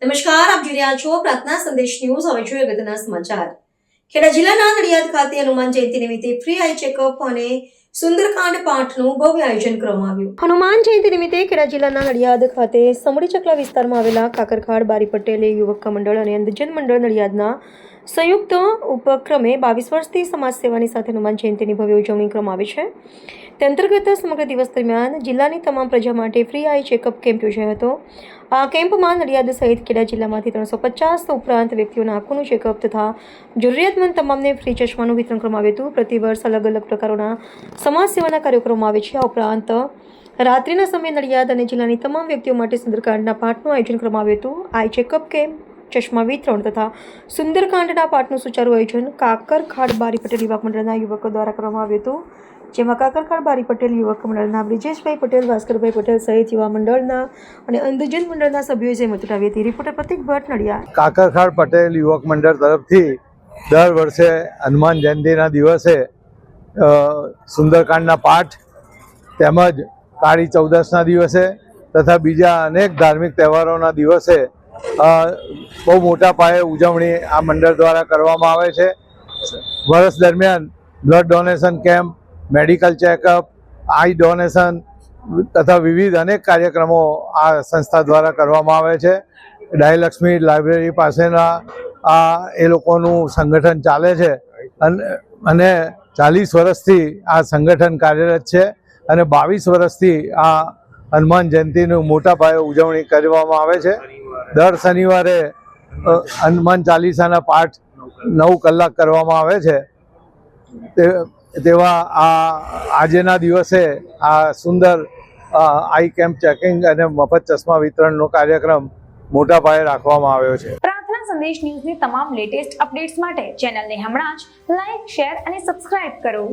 નમસ્કાર, આપ જોઈ રહ્યા છો પ્રાર્થના સંદેશ ન્યૂઝ। હવે જોઈએ અગત્યના સમાચાર। ખેડા જિલ્લાના નડિયાદ ખાતે હનુમાન જયંતિ નિમિત્તે ફ્રી આઈ ચેકઅપ અને સુંદરકાંડ પાઠનું ભવ્ય આયોજન કરવામાં આવ્યું। હનુમાન જયંતિ નિમિત્તે ખેડા જિલ્લાના નડિયાદ ખાતે સમડી ચકલા વિસ્તારમાં આવેલા કાકરખાડ બારી પટેલ યુવક મંડળ અને અંધજન મંડળ નડિયાદના સંયુક્ત ઉપક્રમે 22 વર્ષથી સમાજ સેવાની સાથે હનુમાન જયંતિની ભવ્ય ઉજવણી કરવામાં આવી છે। તે અંતર્ગત સમગ્ર દિવસ દરમિયાન જિલ્લાની તમામ પ્રજા માટે ફ્રી આઈ ચેકઅપ કેમ્પ યોજાયો હતો। આ કેમ્પમાં નડિયાદ સહિત ખેડા જિલ્લામાંથી 350 ઉપરાંત વ્યક્તિઓના આંખોનું ચેકઅપ તથા જરૂરિયાતમંદ તમામને ફ્રી ચશ્માનું વિતરણ કરવામાં આવ્યું હતું। પ્રતિવર્ષ અલગ અલગ પ્રકારોના સમાજ સેવાના કાર્યો કરવામાં આવે છે। આ ઉપરાંત રાત્રિના સમયે નડિયાદ અને જિલ્લાની તમામ વ્યક્તિઓ માટે સુંદરકાંડના પાઠનું આયોજન કરવામાં આવ્યું હતું। આઈ ચેકઅપ કેમ્પ, ચશ્મા વિતરણ તથા સુંદરકાંડના પાઠનું સુચારું આયોજન કાકરખાડ બારી પટેલ યુવક મંડળના યુવકો દ્વારા કરવામાં આવ્યું હતું, જેમાં કાકરખાડ બારી પટેલ યુવક મંડળના બ્રિજેશભાઈ પટેલ, ભાસ્કરભાઈ પટેલ સહિત યુવા મંડળના અને અંધજન મંડળના સભ્યોએ જહેમત ઉઠાવી હતી। રિપોર્ટર પ્રતિક ભટ્ટ, નડિયાદ। કાકરખાડ પટેલ યુવક મંડળ તરફથી દર વર્ષે હનુમાન જયંતિના દિવસે સુંદરકાંડના પાઠ તેમજ કાળી ચૌદસના દિવસે તથા બીજા અનેક ધાર્મિક તહેવારોના દિવસે બહુ મોટા પાયે ઉજવણી આ મંડળ દ્વારા કરવામાં આવે છે। વર્ષ દરમિયાન blood donation camp, medical checkup, eye donation તથા વિવિધ અનેક કાર્યક્રમો આ સંસ્થા દ્વારા કરવામાં આવે છે। ડાયલક્ષ્મી લાઇબ્રેરી પાસેના એ લોકોનું સંગઠન ચાલે છે અને 40 વર્ષથી આ સંગઠન કાર્યરત છે અને 22 વર્ષથી આ હનુમાન જયંતિનું મોટા પાયે ઉજવણી કરવામાં આવે છે। દર શનિવારે હનુમાન ચાલીસાના પાઠ 9 કલાક કરવામાં આવે છે। તેવા આજના દિવસે આ સુંદર આઈ કેમ્પ ચેકિંગ અને મફત ચશ્મા વિતરણનો કાર્યક્રમ મોટા પાયે રાખવામાં આવ્યો છે। પ્રાર્થના સંદેશ ન્યૂઝની તમામ લેટેસ્ટ અપડેટ્સ માટે ચેનલને હમણાં જ લાઈક, શેર અને સબસ્ક્રાઇબ કરો।